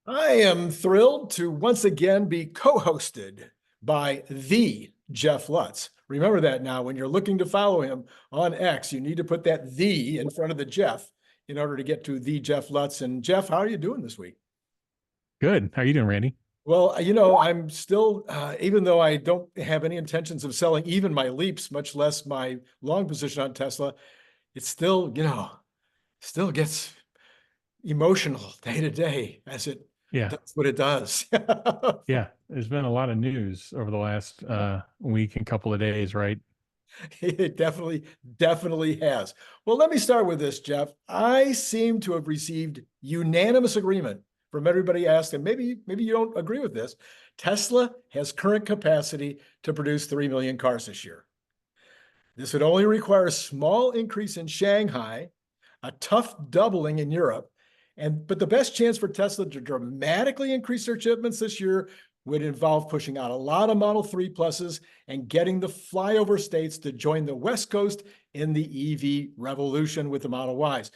I am thrilled to once again be co-hosted by the Jeff Lutz. Remember that now, when you're looking to follow him on X, you need to put that "the" in front of the Jeff in order to get to the Jeff Lutz. And Jeff, how are you doing this week? Good. How are you doing, Randy? Well, I'm still, even though I don't have any intentions of selling even my leaps, much less my long position on Tesla, it still, still gets emotional day to day as it Yeah. does what it does. Yeah. There's been a lot of news over the last week and couple of days, right? It definitely has. Well, let me start with this, Jeff. I seem to have received unanimous agreement from everybody asking. Maybe you don't agree with this. Tesla has current capacity to produce 3 million cars this year. This would only require a small increase in Shanghai, a tough doubling in Europe, but the best chance for Tesla to dramatically increase their shipments this year would involve pushing out a lot of Model 3 Pluses and getting the flyover states to join the West Coast in the EV revolution with the Model Ys.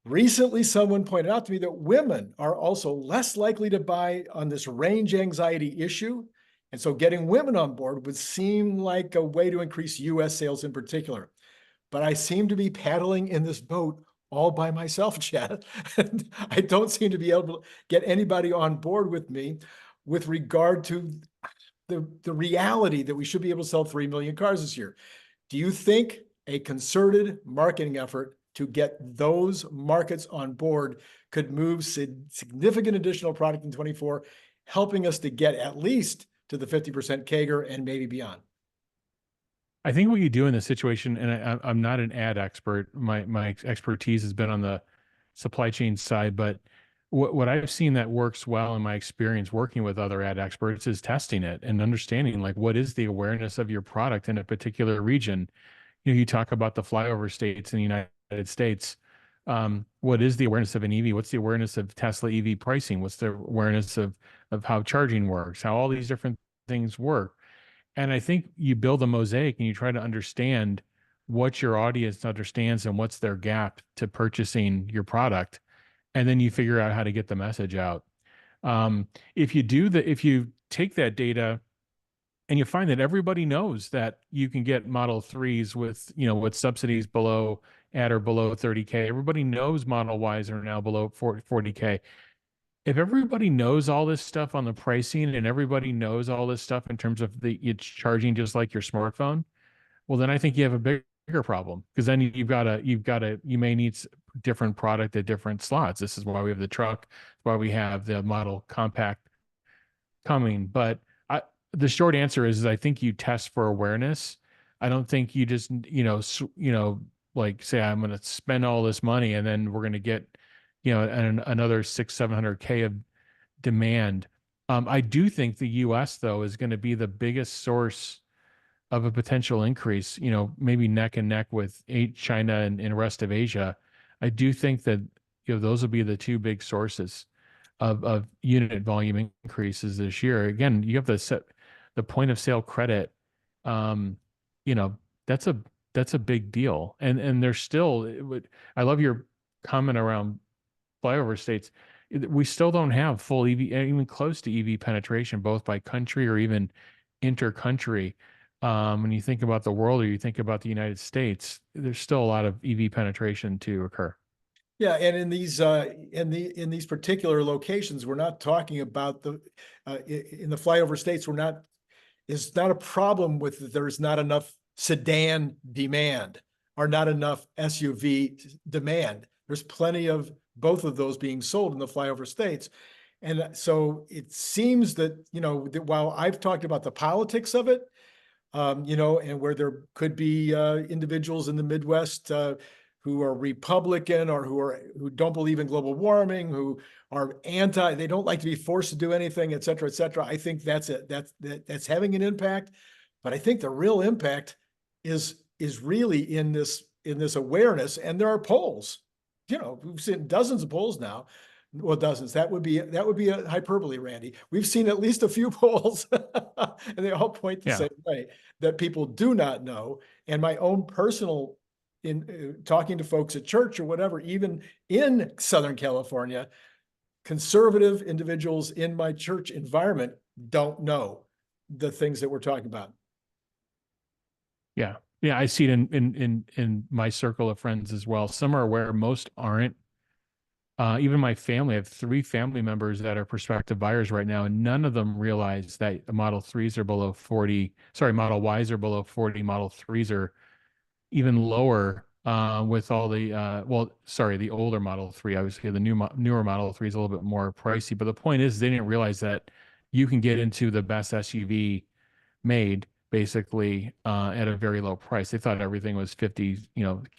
Recently, someone pointed out to me that women are also less likely to buy on this range anxiety issue. And so getting women on board would seem like a way to increase US sales in particular. But I seem to be paddling in this boat all by myself, Chad. And I don't seem to be able to get anybody on board with me with regard to the reality that we should be able to sell 3 million cars this year. Do you think a concerted marketing effort to get those markets on board could move significant additional product in 24, helping us to get at least to the 50% CAGR and maybe beyond? I think what you do in this situation, and I'm not an ad expert. My expertise has been on the supply chain side, but what I've seen that works well in my experience working with other ad experts is testing it and understanding like what is the awareness of your product in a particular region. You talk about the flyover states in the United States. What is the awareness of an EV? What's the awareness of Tesla EV pricing? What's the awareness of how charging works? How all these different things work? And I think you build a mosaic and you try to understand what your audience understands and what's their gap to purchasing your product, and then you figure out how to get the message out. If you take that data and you find that everybody knows that you can get Model 3s with subsidies at or below 30K. Everybody knows Model Ys are now below 40K. If everybody knows all this stuff on the pricing and everybody knows all this stuff in terms of it's charging just like your smartphone, well, then I think you have a bigger problem, because then you may need different product at different slots. This is why we have the truck, why we have the model compact coming. But the short answer is I think you test for awareness. I don't think you just, like say, I'm going to spend all this money and then we're going to get, another 700K of demand. I do think the US though is going to be the biggest source of a potential increase, maybe neck and neck with China and the rest of Asia. I do think that, those will be the two big sources of unit volume increases this year. Again, you have the point of sale credit. Um, you know, that's a big deal. And there's still, I love your comment around flyover states. We still don't have full EV, even close to EV penetration, both by country or even inter-country. When you think about the world or you think about the United States, there's still a lot of EV penetration to occur. Yeah, and in these particular locations, we're not talking about in the flyover states. It's not a problem with that there's not enough sedan demand or not enough SUV demand. There's plenty of both of those being sold in the flyover states. And so it seems that, that while I've talked about the politics of it, and where there could be individuals in the Midwest who are Republican or who don't believe in global warming, who are they don't like to be forced to do anything, et cetera, et cetera. I think that's having an impact. But I think the real impact is really in this awareness. And there are polls. We've seen dozens of polls now. Well, dozens. That would be a hyperbole, Randy. We've seen at least a few polls, and they all point the Yeah. same way, that people do not know. And my own personal, in talking to folks at church or whatever, even in Southern California, conservative individuals in my church environment don't know the things that we're talking about. Yeah. Yeah, I see it in my circle of friends as well. Some are aware, most aren't. Even my family, I have 3 family members that are prospective buyers right now, and none of them realize that the Model 3s are below 40. Sorry, Model Ys are below 40. Model 3s are even lower with all the the older Model 3. Obviously, the newer Model 3 is a little bit more pricey. But the point is, they didn't realize that you can get into the best SUV made basically at a very low price. They thought everything was 50,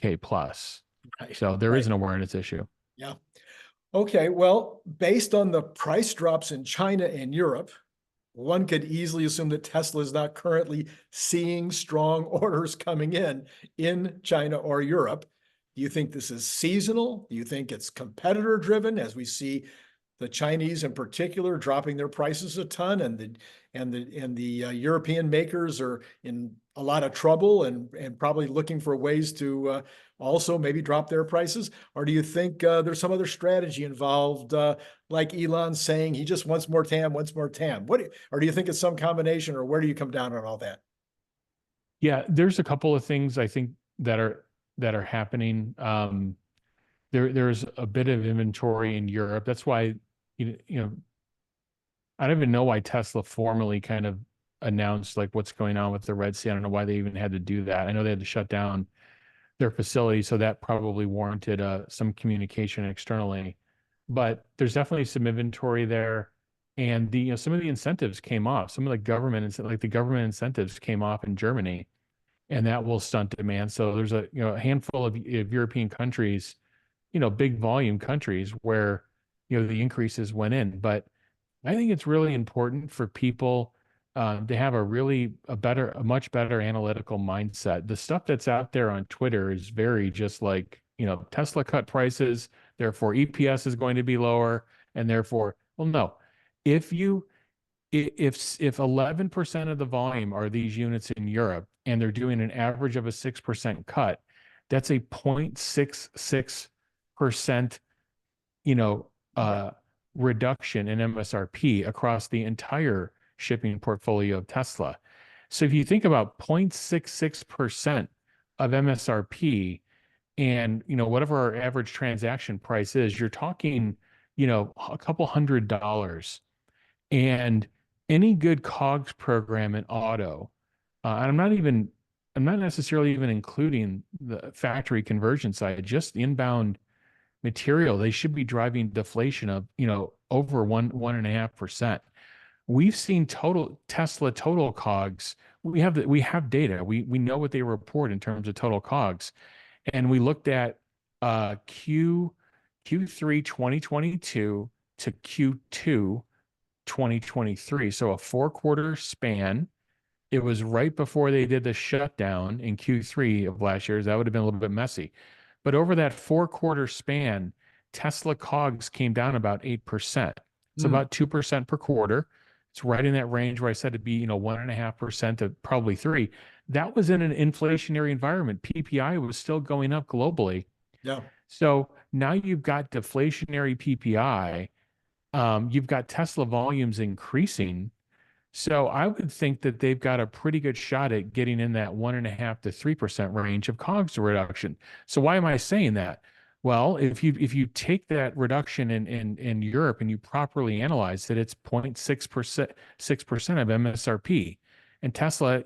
K plus. Right. So there is Right. an awareness issue. Yeah. Okay. Well, based on the price drops in China and Europe, one could easily assume that Tesla is not currently seeing strong orders coming in China or Europe. Do you think this is seasonal? Do you think it's competitor driven, as we see the Chinese in particular dropping their prices a ton, and the European makers are in a lot of trouble and probably looking for ways to also maybe drop their prices? Or do you think there's some other strategy involved, like Elon saying he just wants more TAM, wants more TAM? Or do you think it's some combination, or where do you come down on all that? Yeah, there's a couple of things I think that are happening. There's a bit of inventory in Europe. That's why I don't even know why Tesla formally kind of announced like what's going on with the Red Sea. I don't know why they even had to do that. I know they had to shut down their facility, so that probably warranted some communication externally. But there's definitely some inventory there, and some of the incentives came off. Some of the like the government incentives came off in Germany, and that will stunt demand. So there's a handful of European countries, big volume countries where the increases went in. But I think it's really important for people to have a much better analytical mindset. The stuff that's out there on Twitter is very just like, Tesla cut prices, therefore EPS is going to be lower, and therefore, well, no. If you if 11% of the volume are these units in Europe and they're doing an average of a 6% cut, that's a 0.66%, you know, uh, reduction in MSRP across the entire shipping portfolio of Tesla. So if you think about 0.66% of MSRP and, whatever our average transaction price is, you're talking, a couple $100. And any good COGS program in auto, and I'm not necessarily even including the factory conversion side, just the inbound material, they should be driving deflation of, over 1.5%. We've seen Tesla total COGS. We have data. We know what they report in terms of total COGS. And we looked at Q3 2022 to Q2 2023. So a 4-quarter span. It was right before they did the shutdown in Q3 of last year. That would have been a little bit messy. But over that 4-quarter span, Tesla COGS came down about 8%. It's about 2% per quarter. It's right in that range where I said it'd be, 1.5% to probably 3. That was in an inflationary environment. PPI was still going up globally. Yeah. So now you've got deflationary PPI. You've got Tesla volumes increasing. So I would think that they've got a pretty good shot at getting in that 1.5 to 3% range of COGS reduction. So why am I saying that? Well, if you take that reduction in Europe and you properly analyze that, it's 0.6% of MSRP. And Tesla,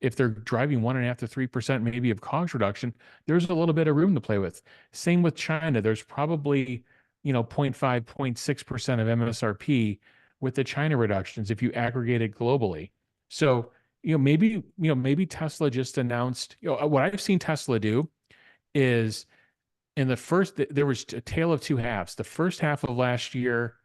if they're driving 1.5 to 3% maybe of COGS reduction, there's a little bit of room to play with. Same with China. There's probably 0.5, 0.6% of MSRP with the China reductions if you aggregate it globally. So, maybe Tesla just announced, what I've seen Tesla do is there was a tale of two halves. The first half of last year,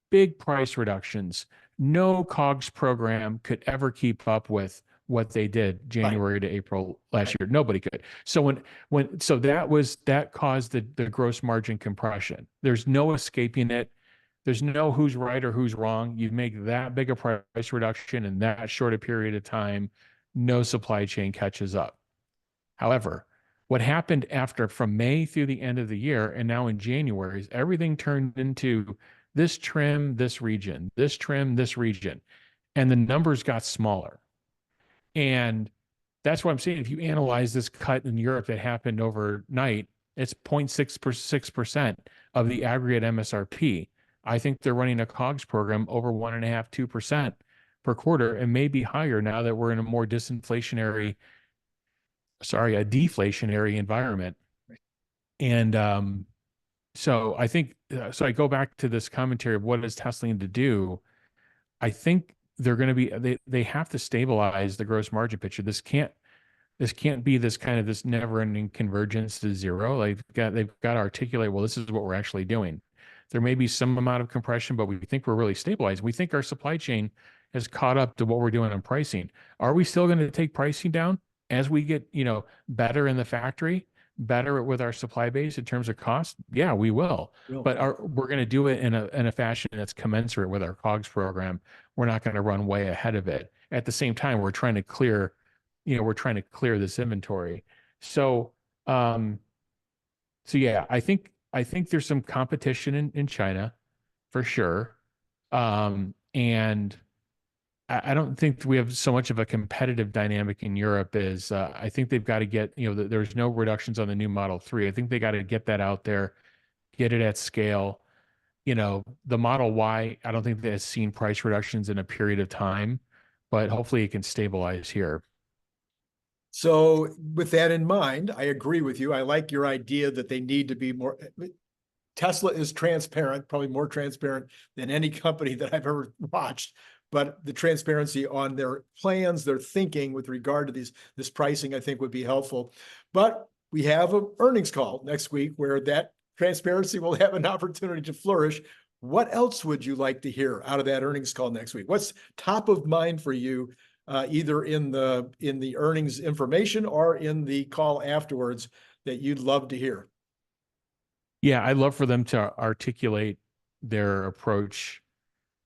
big price reductions. No COGS program could ever keep up with what they did January to April last year. Nobody could. So that caused the gross margin compression. There's no escaping it. There's no who's right or who's wrong. You make that big a price reduction in that short a period of time, no supply chain catches up. However, what happened from May through the end of the year and now in January is everything turned into this trim, this region, this trim, this region. And the numbers got smaller. And that's what I'm saying. If you analyze this cut in Europe that happened overnight, it's 0.6% of the aggregate MSRP. I think they're running a COGS program over 1.5%, 2% per quarter, and maybe higher now that we're in a more a deflationary environment. And so I think, so I go back to this commentary of what is Tesla going to do. I think they're going to they have to stabilize the gross margin picture. This can't be this kind of this never-ending convergence to zero. They've got to articulate, well, this is what we're actually doing. There may be some amount of compression, but we think we're really stabilized. We think our supply chain has caught up to what we're doing on pricing. Are we still going to take pricing down as we get, better in the factory, better with our supply base in terms of cost? Yeah, we will. But we're going to do it in a fashion that's commensurate with our COGS program. We're not going to run way ahead of it. At the same time, we're trying to clear this inventory. So, yeah, I think there's some competition in China for sure. And I don't think we have so much of a competitive dynamic in Europe as I think they've got to get, there's no reductions on the new Model 3. I think they got to get that out there, get it at scale. The Model Y, I don't think that has seen price reductions in a period of time, but hopefully it can stabilize here. So with that in mind, I agree with you. I like your idea that they need to be more. Tesla is transparent, probably more transparent than any company that I've ever watched. But the transparency on their plans, their thinking with regard to this pricing, I think would be helpful. But we have an earnings call next week where that transparency will have an opportunity to flourish. What else would you like to hear out of that earnings call next week? What's top of mind for you, either in the earnings information or in the call afterwards, that you'd love to hear? Yeah, I'd love for them to articulate their approach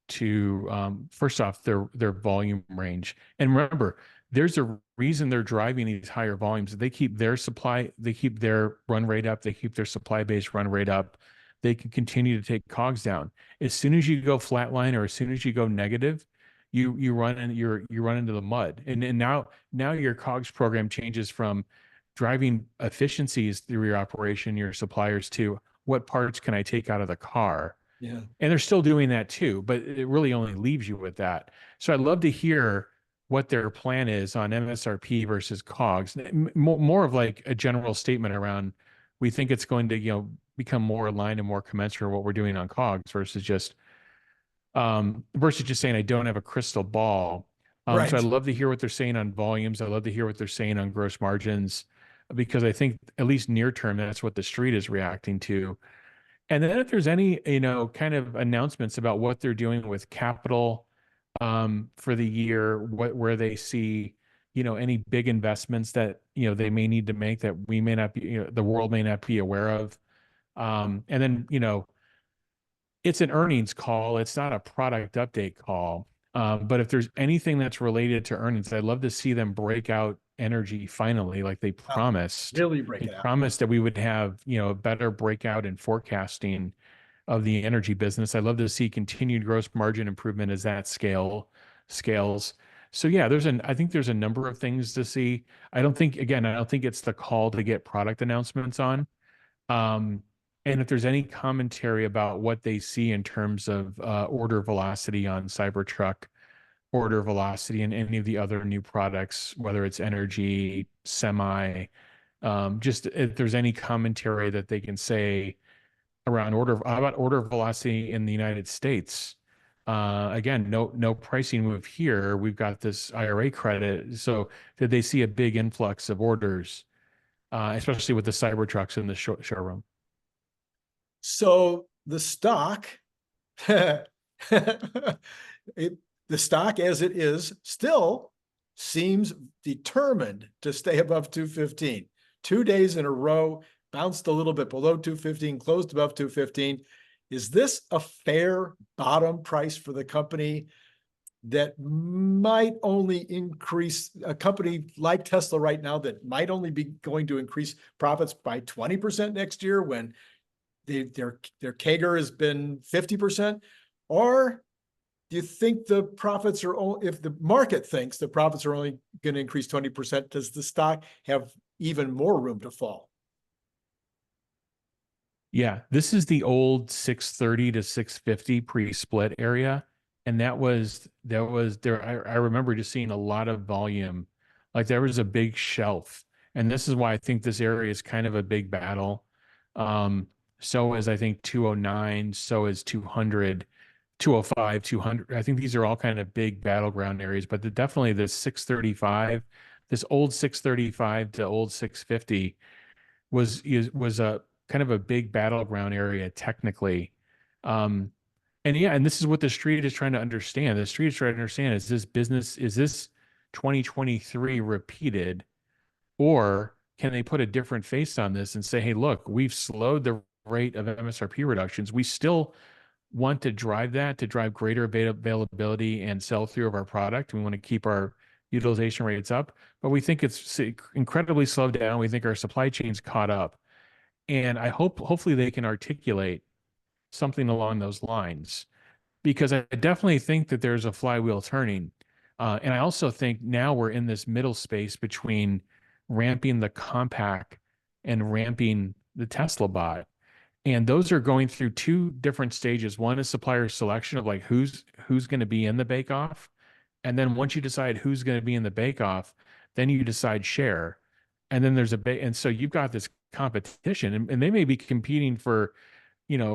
to first off their volume range. And remember, there's a reason they're driving these higher volumes. They keep their run rate up, they keep their supply base run rate up. They can continue to take COGS down. As soon as you go flatline or as soon as you go negative, you run into the mud. And now your COGS program changes from driving efficiencies through your operation, your suppliers, to what parts can I take out of the car? Yeah. And they're still doing that too, but it really only leaves you with that. So I'd love to hear what their plan is on MSRP versus COGS. More of like a general statement around, we think it's going to, become more aligned and more commensurate with what we're doing on COGS versus just saying I don't have a crystal ball. Right. So I'd love to hear what they're saying on volumes. I'd love to hear what they're saying on gross margins, because I think at least near term, that's what the street is reacting to. And then if there's any, kind of announcements about what they're doing with capital for the year, where they see, any big investments that, they may need to make that we may not be, the world may not be aware of. And then, it's an earnings call. It's not a product update call. But if there's anything that's related to earnings, I'd love to see them break out energy finally, like they promised. Really break They it out. promised that we would have, a better breakout in forecasting of the energy business. I'd love to see continued gross margin improvement as that scales. So yeah, I think there's a number of things to see. I don't think it's the call to get product announcements on. And if there's any commentary about what they see in terms of order velocity on Cybertruck, order velocity in any of the other new products, whether it's energy, semi, just if there's any commentary that they can say around how about order velocity in the United States? Again, no pricing move here. We've got this IRA credit. So did they see a big influx of orders, especially with the Cybertrucks in the showroom? So the stock, the stock as it is still seems determined to stay above 215. 2 days in a row, bounced a little bit below 215, closed above 215. Is this a fair bottom price for the company that might only increase, a company like Tesla right now that might only be going to increase profits by 20% next year, when their CAGR has been 50%? Or do you think the profits are only, if the market thinks the profits are only going to increase 20%, does the stock have even more room to fall? Yeah, this is the old 630 to 650 pre-split area. And that was there. I remember just seeing a lot of volume. Like there was a big shelf. And this is why I think this area is kind of a big battle. So is I think 209, so is 200, 205, 200. I think these are all kind of big battleground areas, but definitely the 635, this old 635 to old 650 was a kind of a big battleground area technically. Um, and yeah, and this is what the street is trying to understand. The street is trying to understand, is this 2023 repeated, or can they put a different face on this and say, hey, look, we've slowed the rate of MSRP reductions. We still want to drive that to drive greater availability and sell through of our product. We want to keep our utilization rates up, but we think it's incredibly slowed down. We think our supply chain's caught up. And hopefully they can articulate something along those lines, because I definitely think that there's a flywheel turning. And I also think now we're in this middle space between ramping the compact and ramping the Tesla bot. And those are going through two different stages. One is supplier selection of like who's going to be in the bake off. And then once you decide who's going to be in the bake off, then you decide share. And then there's and so you've got this competition, and they may be competing for,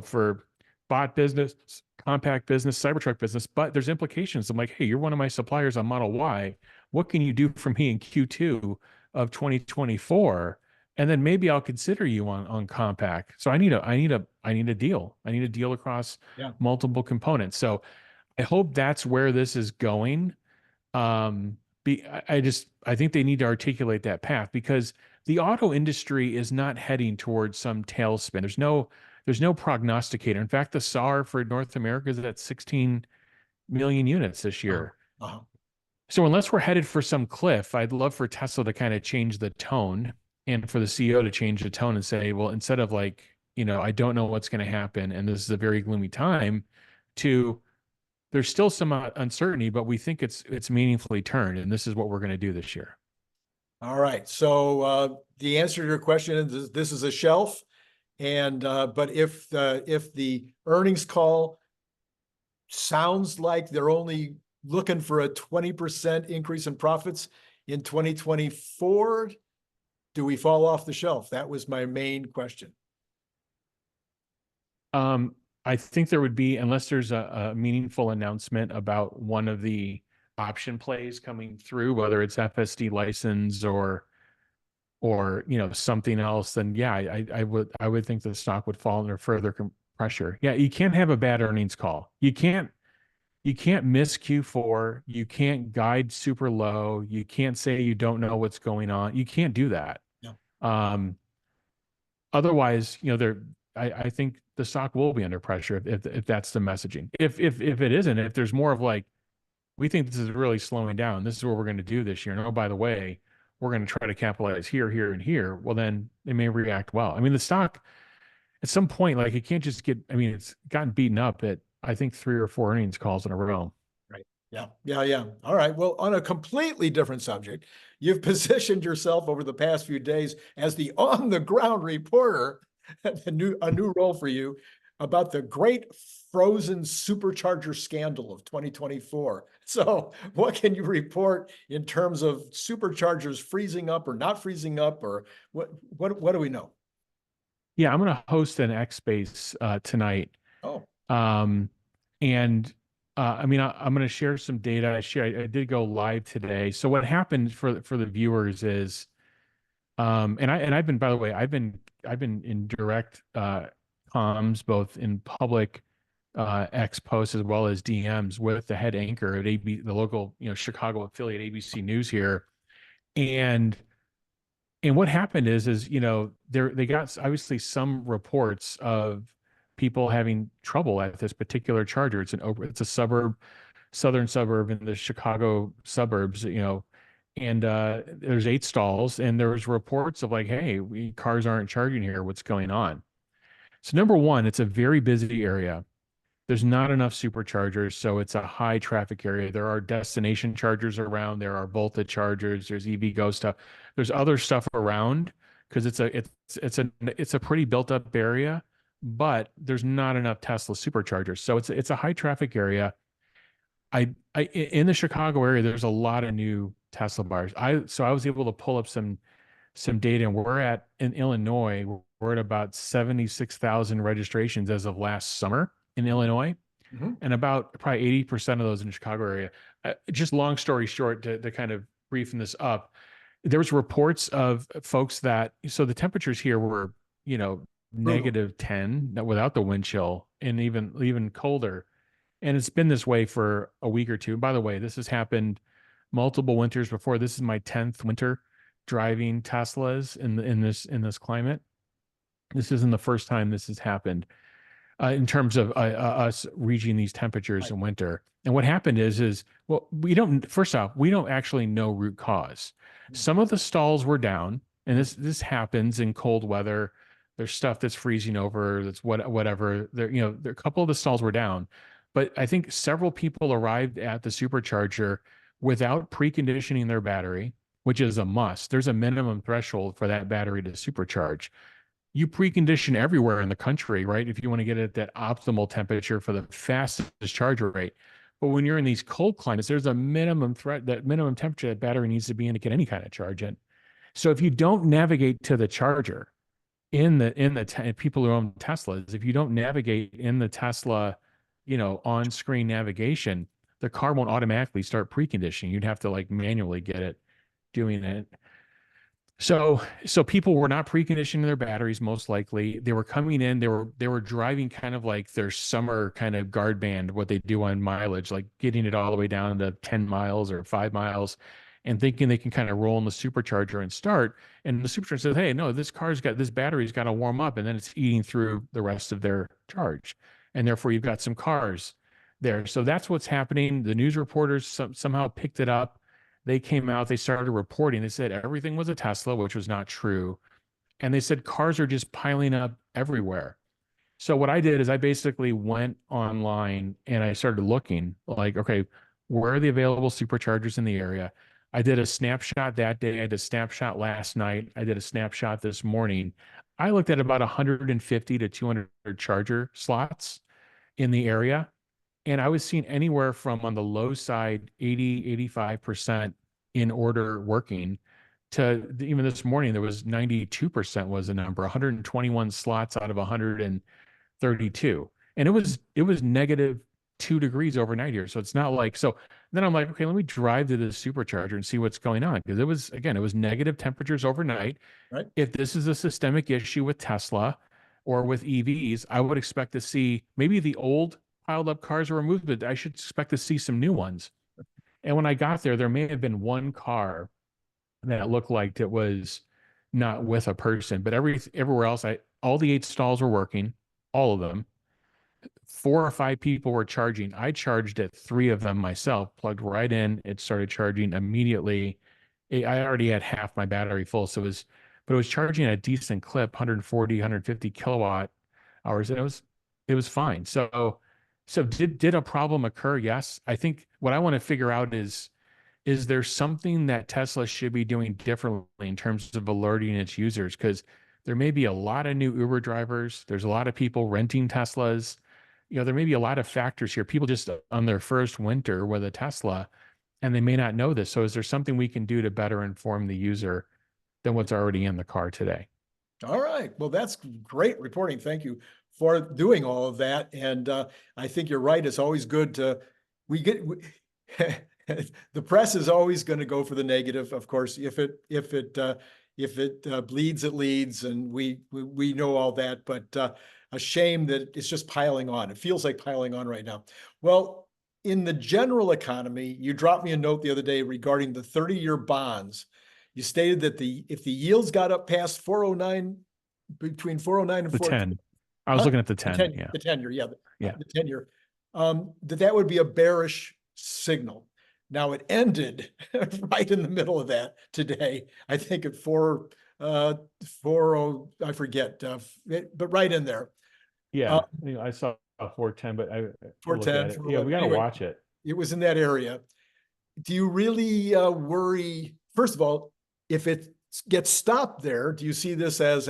for bot business, compact business, Cybertruck business, but there's implications. I'm like, hey, you're one of my suppliers on Model Y. What can you do for me in Q2 of 2024? And then maybe I'll consider you on compact. So I need a deal. I need a deal across multiple components. So I hope that's where this is going. I think they need to articulate that path, because the auto industry is not heading towards some tailspin. There's no prognosticator. In fact, the SAAR for North America is at 16 million units this year. So unless we're headed for some cliff, I'd love for Tesla to kind of change the tone, and for the CEO to change the tone and say, well, instead of like, I don't know what's going to happen, and this is a very gloomy time, to there's still some uncertainty, but we think it's meaningfully turned, and this is what we're going to do this year. All right. So the answer to your question is this is a shelf, and but if the earnings call sounds like they're only looking for a 20% increase in profits in 2024, do we fall off the shelf? That was my main question. I think there would be, unless there's a meaningful announcement about one of the option plays coming through, whether it's FSD license or something else, then yeah, I would think the stock would fall under further pressure. Yeah, you can't have a bad earnings call. You can't miss Q4. You can't guide super low. You can't say you don't know what's going on. You can't do that. Yeah. Otherwise, I think the stock will be under pressure if that's the messaging. If it isn't, if there's more of like, we think this is really slowing down, this is what we're going to do this year, and oh, by the way, we're going to try to capitalize here, here, and here, well, then it may react well. I mean, the stock at some point, like, it can't just it's gotten beaten up at, I think, 3 or 4 earnings calls in a row. Right. Yeah. All right. Well, on a completely different subject, you've positioned yourself over the past few days as the on-the-ground reporter, a new role for you, about the great frozen supercharger scandal of 2024. So what can you report in terms of superchargers freezing up or not freezing up, or what do we know? Yeah, I'm going to host an X Space tonight. Oh. I'm going to share some data. I did go live today. So what happened for the viewers is, I've been, by the way, I've been in direct comms, both in public X posts as well as DMs, with the head anchor at the local, Chicago affiliate ABC News here. And what happened is they got obviously some reports of people having trouble at this particular charger. It's a southern suburb in the Chicago suburbs, and there's 8 stalls, and there was reports of like, hey, cars aren't charging here. What's going on? So number one, it's a very busy area. There's not enough superchargers, so it's a high traffic area. There are destination chargers around. There are Volta chargers. There's EVgo stuff. There's other stuff around because it's a pretty built up area, but there's not enough Tesla superchargers. So it's a high traffic area. I in the Chicago area, there's a lot of new Tesla buyers. I was able to pull up some data, and in Illinois, we're at about 76,000 registrations as of last summer in Illinois, Mhm. and about probably 80% of those in the Chicago area. Just long story short, to kind of briefen this up, there was reports of folks so the temperatures here were, Brutal. -10 without the wind chill, and even colder. And it's been this way for a week or two. By the way, this has happened multiple winters before. This is my 10th winter driving Teslas in this climate. This isn't the first time this has happened in terms of us reaching these temperatures Right. in winter. And what happened is well, first off, we don't actually know root cause. Some of the stalls were down, and this happens in cold weather. There's stuff that's freezing over. That's whatever. A couple of the stalls were down, but I think several people arrived at the supercharger without preconditioning their battery, which is a must. There's a minimum threshold for that battery to supercharge. You precondition everywhere in the country, right? If you want to get it at that optimal temperature for the fastest charger rate. But when you're in these cold climates, there's a that minimum temperature that battery needs to be in to get any kind of charge in. So if you don't navigate to the charger people who own Teslas, if you don't navigate in the Tesla, on-screen navigation, the car won't automatically start preconditioning. You'd have to like manually get it doing it. So people were not preconditioning their batteries, most likely. They were coming in, they were driving kind of like their summer kind of guard band, what they do on mileage, like getting it all the way down to 10 miles or 5 miles, and thinking they can kind of roll in the supercharger and start. And the supercharger says, hey, no, this battery's got to warm up, and then it's eating through the rest of their charge. And therefore you've got some cars there. So that's what's happening. The news reporters somehow picked it up. They came out, they started reporting. They said everything was a Tesla, which was not true. And they said cars are just piling up everywhere. So what I did is I basically went online and I started looking like, okay, where are the available superchargers in the area? I did a snapshot that day. I did a snapshot last night. I did a snapshot this morning. I looked at about 150 to 200 charger slots in the area. And I was seeing anywhere from on the low side, 85% in order working to even this morning, there was 92% was the number, 121 slots out of 132. And it was -2 degrees overnight here. So it's not like, so then I'm like, okay, let me drive to this supercharger and see what's going on. Because it was negative temperatures overnight. Right. If this is a systemic issue with Tesla or with EVs, I would expect to see maybe the old piled up cars were removed, but I should expect to see some new ones. And when I got there may have been one car that looked like it was not with a person, but everywhere else, all the 8 stalls were working, all of them. 4 or 5 people were charging. I charged at 3 of them myself, plugged right in. It started charging immediately. I already had half my battery full, but it was charging at a decent clip, 140, 150 kilowatt hours, and it was fine. So did a problem occur? Yes. I think what I want to figure out is there something that Tesla should be doing differently in terms of alerting its users? Because there may be a lot of new Uber drivers. There's a lot of people renting Teslas. There may be a lot of factors here. People just on their first winter with a Tesla, and they may not know this. So is there something we can do to better inform the user than what's already in the car today? All right. Well, that's great reporting. Thank you for doing all of that. And I think you're right. It's always good the press is always going to go for the negative. Of course, if it bleeds, it leads, and we know all that. But a shame that it's just piling on. It feels like piling on right now. Well, in the general economy, you dropped me a note the other day regarding the 30-year bonds. You stated that if the yields got up past 409, between 409 and The 410, 10. I was looking at the 10. the 10-year, yeah, Yeah. the 10-year, that would be a bearish signal. Now it ended right in the middle of that today. I think at 40, I forget, but right in there. Uh, Yeah, I saw a 410, but I'll look 410, at it. Yeah, we got to anyway, watch it. it was in that area. Do you really worry? First of all, if it gets stopped there, do you see this as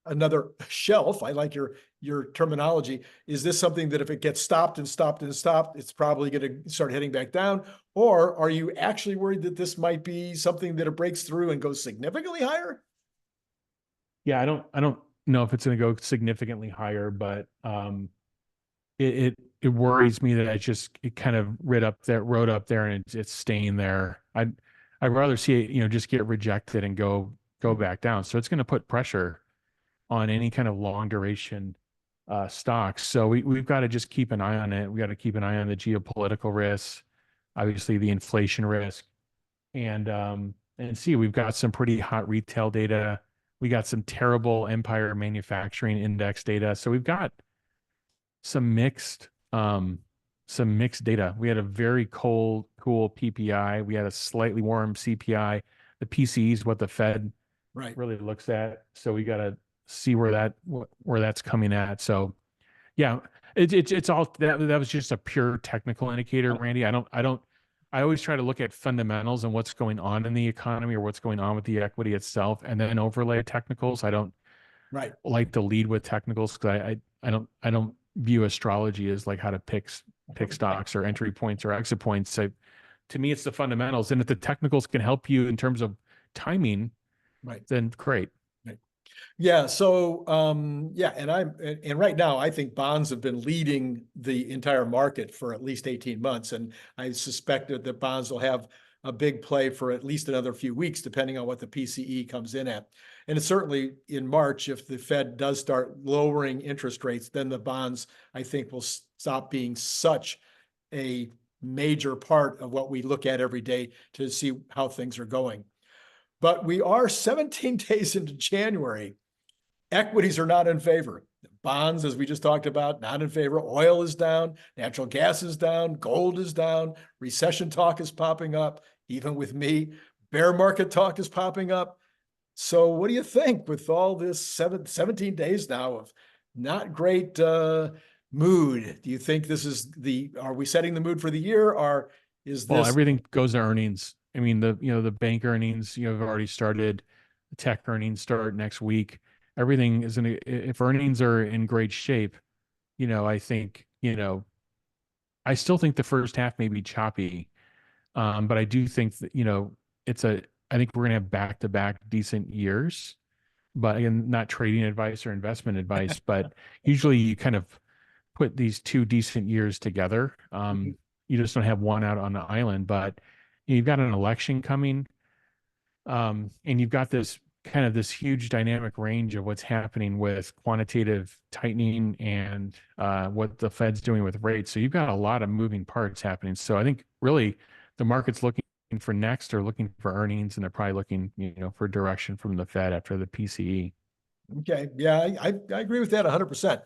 another shelf? I like your terminology. Is this something that if it gets stopped and stopped and stopped, it's probably going to start heading back down? Or are you actually worried that this might be something that it breaks through and goes significantly higher? Yeah, I don't know if it's going to go significantly higher, but it worries me that it kind of rode up there and it's staying there. I'd rather see it, just get rejected and go back down. So it's going to put pressure on any kind of long duration stocks. So we've got to just keep an eye on it. We got to keep an eye on the geopolitical risks, obviously the inflation risk, and see we've got some pretty hot retail data. We got some terrible empire manufacturing index data. So we've got some mixed some mixed data. We had a very cool PPI. We had a slightly warm CPI. The PCE is what the Fed Right. really looks at. So we got to see where that's coming at. So yeah, it's all that was just a pure technical indicator, Randy. I always try to look at fundamentals and what's going on in the economy or what's going on with the equity itself, and then overlay technicals. I don't Right. like to lead with technicals because I don't view astrology as like how to pick stocks or entry points or exit points. So to me, it's the fundamentals, and if the technicals can help you in terms of timing, Right. then great. Right. Yeah. So, yeah, and right now, I think bonds have been leading the entire market for at least 18 months. And I suspect that bonds will have a big play for at least another few weeks, depending on what the PCE comes in at. And it's certainly in March, if the Fed does start lowering interest rates, then the bonds, I think, will stop being such a major part of what we look at every day to see how things are going. But we are 17 days into January. Equities are not in favor. Bonds, as we just talked about, not in favor. Oil is down. Natural gas is down. Gold is down. Recession talk is popping up, even with me. Bear market talk is popping up. So, what do you think with all this 17 days now of not great mood? Do you think are we setting the mood for the year, or is Well, this everything goes to earnings. I mean, the bank earnings, have already started. The tech earnings start next week. Everything is if earnings are in great shape, I think, I still think the first half may be choppy. But I do think that, I think we're gonna have back-to-back decent years. But again, not trading advice or investment advice, but usually you kind of put these two decent years together. You just don't have one out on the island, but you've got an election coming, and you've got this huge dynamic range of what's happening with quantitative tightening and what the Fed's doing with rates. So you've got a lot of moving parts happening. So I think really the market's looking for next or looking for earnings, and they're probably looking, for direction from the Fed after the PCE. okay? Yeah, I agree with that 100%.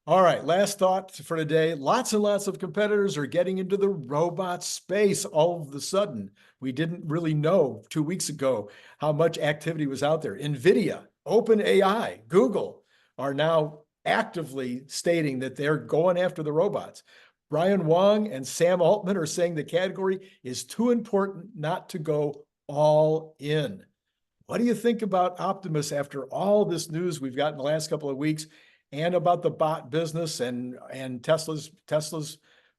All right, last thought for today. Lots and lots of competitors are getting into the robot space all of a sudden. We didn't really know 2 weeks ago how much activity was out there. NVIDIA, OpenAI, Google are now actively stating that they're going after the robots. Brian Wong and Sam Altman are saying the category is too important not to go all in. What do you think about Optimus after all this news we've got in the last couple of weeks, and about the bot business and Tesla's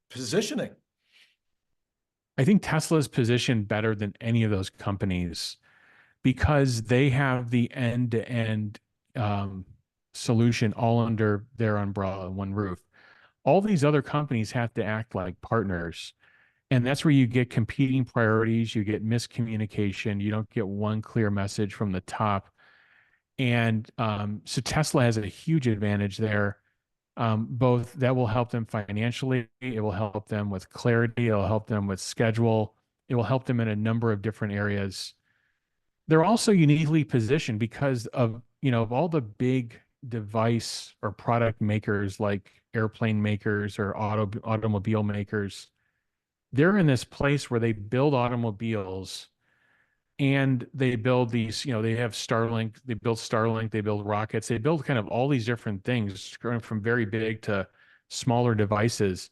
positioning? I think Tesla's positioned better than any of those companies because they have the end-to-end solution all under their umbrella, one roof. All these other companies have to act like partners. And that's where you get competing priorities, you get miscommunication, you don't get one clear message from the top. And so Tesla has a huge advantage there. Both that will help them financially, it will help them with clarity, it'll help them with schedule, it will help them in a number of different areas. They're also uniquely positioned because of all the big device or product makers like airplane makers or automobile makers. They're in this place where they build automobiles and they build these, they have Starlink, they build rockets, they build kind of all these different things, going from very big to smaller devices.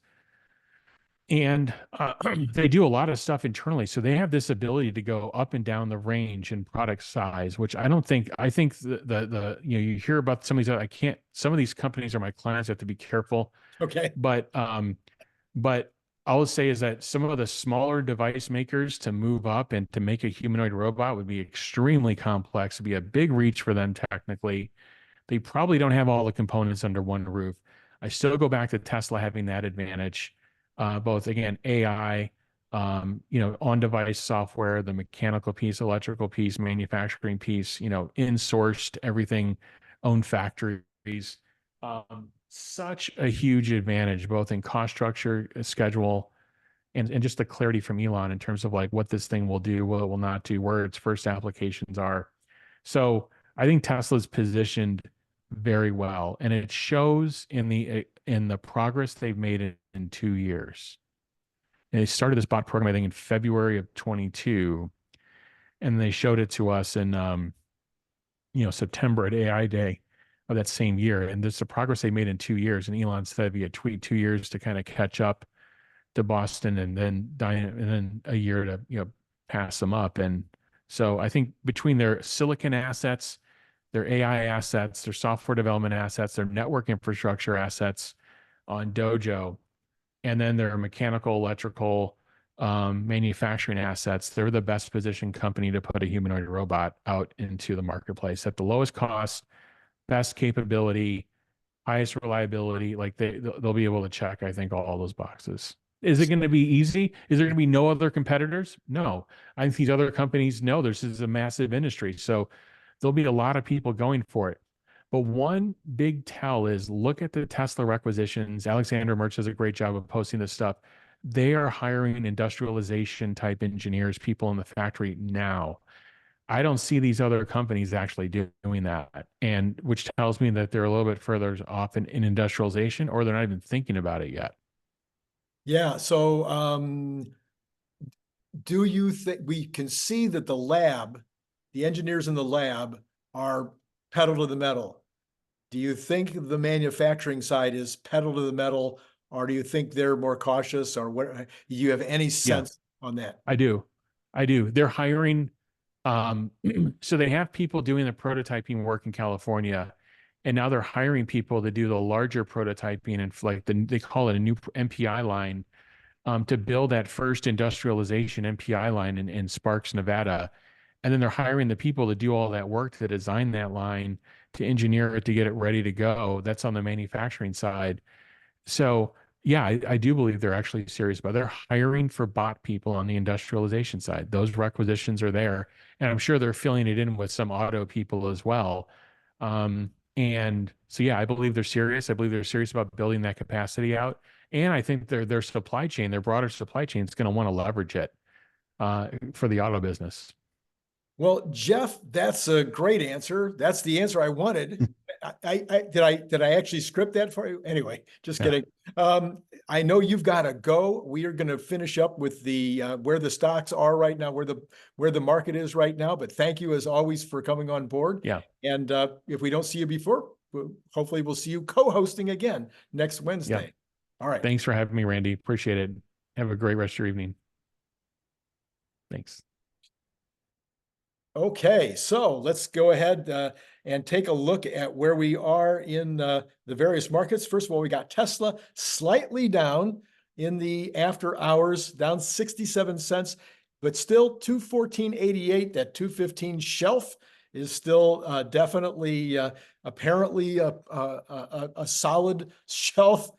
And they do a lot of stuff internally. So they have this ability to go up and down the range in product size, which I think you hear about some of these, some of these companies are my clients, I have to be careful. Okay. But I'll say is that some of the smaller device makers to move up and to make a humanoid robot would be extremely complex. It'd be a big reach for them technically. They probably don't have all the components under one roof. I still go back to Tesla having that advantage, both again AI, on-device software, the mechanical piece, electrical piece, manufacturing piece, in-sourced everything, own factories. Such a huge advantage, both in cost structure, schedule, and just the clarity from Elon in terms of like what this thing will do, what it will not do, where its first applications are. So I think Tesla's positioned very well, and it shows in the progress they've made in 2 years. And they started this bot program, I think, in February of 22, and they showed it to us in September at AI Day of that same year. And this is the progress they made in 2 years. And Elon said via tweet 2 years to kind of catch up to Boston, and then a year to pass them up. And so I think between their silicon assets, their AI assets, their software development assets, their network infrastructure assets on Dojo, and then their mechanical, electrical, manufacturing assets, they're the best positioned company to put a humanoid robot out into the marketplace at the lowest cost, best capability, highest reliability. Like they'll be able to check, I think, all those boxes. Is it going to be easy? Is there going to be no other competitors? No. I think these other companies know this is a massive industry. So there'll be a lot of people going for it. But one big tell is look at the Tesla requisitions. Alexander Mertz does a great job of posting this stuff. They are hiring industrialization type engineers, people in the factory now. I don't see these other companies actually doing that, and which tells me that they're a little bit further off in industrialization, or they're not even thinking about it yet. Yeah. So, do you think we can see that the engineers in the lab are pedal to the metal? Do you think the manufacturing side is pedal to the metal, or do you think they're more cautious, or what? Do you have any Yeah, sense on that? I do. They're hiring. So they have people doing the prototyping work in California, and now they're hiring people to do the larger prototyping and they call it a new MPI line, to build that first industrialization MPI line in Sparks, Nevada. And then they're hiring the people to do all that work to design that line, to engineer it, to get it ready to go. That's on the manufacturing side. So yeah, I do believe they're actually serious about it. They're hiring for bot people on the industrialization side. Those requisitions are there. And I'm sure they're filling it in with some auto people as well. And so, yeah, I believe they're serious. I believe they're serious about building that capacity out. And I think their supply chain, their broader supply chain is going to want to leverage it for the auto business. Well, Jeff, that's a great answer. That's the answer I wanted. Did I actually script that for you? Anyway, just Yeah. kidding. I know you've got to go. We are going to finish up with the where the stocks are right now, where the market is right now. But thank you as always for coming on board. Yeah. And if we don't see you before, hopefully we'll see you co-hosting again next Wednesday. Yeah. All right. Thanks for having me, Randy. Appreciate it. Have a great rest of your evening. Thanks. Okay, so let's go ahead and take a look at where we are in the various markets. First of all, we got Tesla slightly down in the after hours, down 67 cents, but still 214.88. That 215 shelf is still definitely apparently a solid shelf.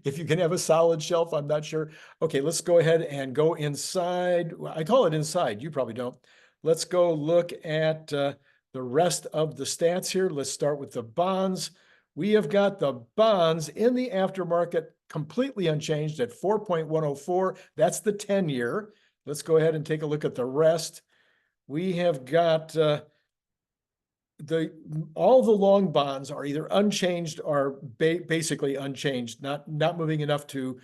If you can have a solid shelf, I'm not sure. Okay, let's go ahead and go inside. I call it inside. You probably don't. Let's go look at the rest of the stats here. Let's start with the bonds. We have got the bonds in the aftermarket completely unchanged at 4.104. That's the 10-year. Let's go ahead and take a look at the rest. We have got all the long bonds are either unchanged or basically unchanged, not moving enough to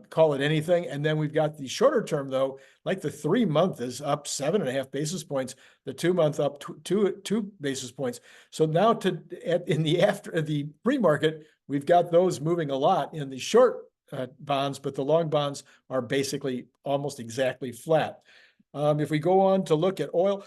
call it anything. And then we've got the shorter term though, like the 3-month is up 7.5 basis points, the 2-month up two basis points. So now in the pre-market, we've got those moving a lot in the short bonds, but the long bonds are basically almost exactly flat. If we go on to look at oil,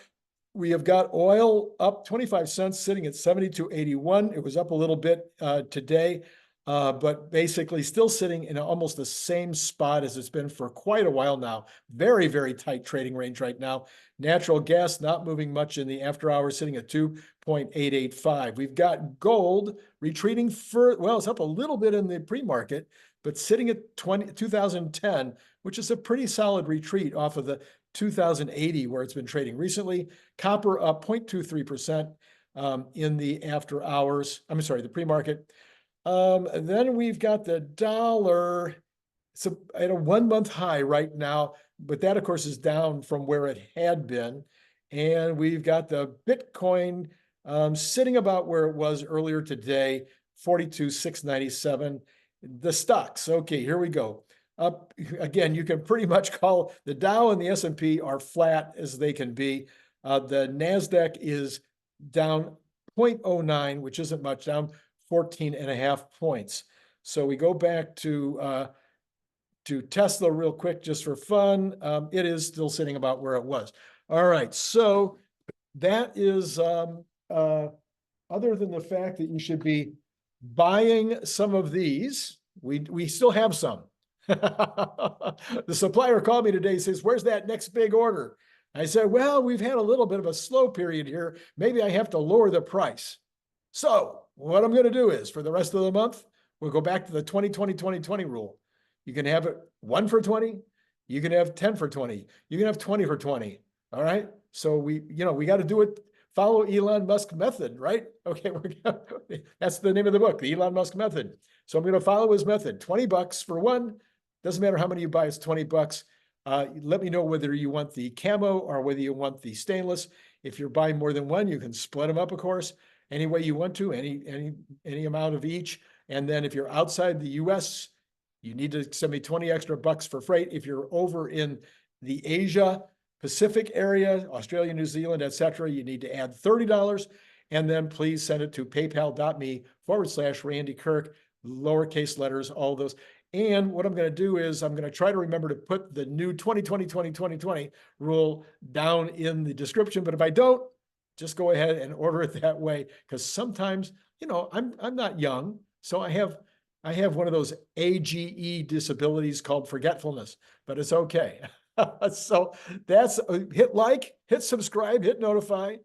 we have got oil up 25 cents, sitting at 72.81. It was up a little bit today, but basically still sitting in almost the same spot as it's been for quite a while now. Very, very tight trading range right now. Natural gas not moving much in the after hours, sitting at 2.885. We've got gold retreating well, it's up a little bit in the pre-market, but sitting at 2010, which is a pretty solid retreat off of the 2080 where it's been trading recently. Copper up 0.23% in the after hours. I'm sorry, the pre-market. Then we've got the dollar. It's at a 1-month high right now, but that of course is down from where it had been. And we've got the Bitcoin sitting about where it was earlier today, 42,697. The stocks. Okay, here we go. Up again, you can pretty much call the Dow and the S&P are flat as they can be. The NASDAQ is down 0.09, which isn't much, down 14.5 points. So we go back to Tesla real quick, just for fun. It is still sitting about where it was. All right, so that is other than the fact that you should be buying some of these, we still have some. The supplier called me today, says, where's that next big order? I said, well, we've had a little bit of a slow period here. Maybe I have to lower the price. So what I'm going to do is for the rest of the month, we'll go back to the 20-20-20-20 rule. You can have it 1 for 20. You can have 10 for 20. You can have 20 for 20. All right. So we got to do it. Follow Elon Musk method, right? Okay. That's the name of the book, the Elon Musk method. So I'm going to follow his method. $20 for one. Doesn't matter how many you buy, it's $20. Let me know whether you want the camo or whether you want the stainless. If you're buying more than one, you can split them up, of course, any way you want to, any amount of each. And then if you're outside the US, you need to send me 20 extra bucks for freight. If you're over in the Asia Pacific area, Australia, New Zealand, etc., you need to add $30. And then please send it to paypal.me/Randy Kirk, lowercase letters, all those. And what I'm going to do is I'm going to try to remember to put the new 20-20-20-20-20 rule down in the description. But if I don't, just go ahead and order it that way. Because sometimes, I'm not young. So I have one of those AGE disabilities called forgetfulness, but it's okay. So that's hit like, hit subscribe, hit notify.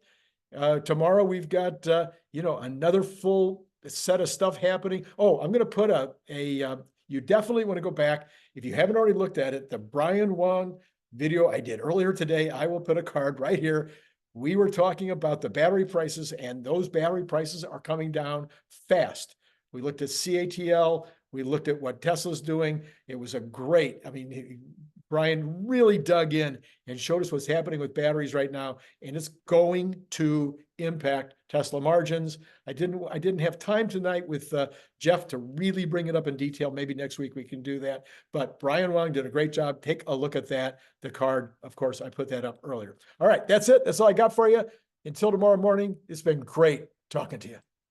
Tomorrow we've got, another full set of stuff happening. Oh, I'm going to put you definitely want to go back. If you haven't already looked at it, the Brian Wong video I did earlier today, I will put a card right here. We were talking about the battery prices, and those battery prices are coming down fast. We looked at CATL. We looked at what Tesla's doing. It was Brian really dug in and showed us what's happening with batteries right now, and it's going to impact Tesla margins. I didn't have time tonight with Jeff to really bring it up in detail. Maybe next week we can do that. But Brian Wong did a great job. Take a look at that. The card, of course, I put that up earlier. All right, that's it. That's all I got for you. Until tomorrow morning, it's been great talking to you.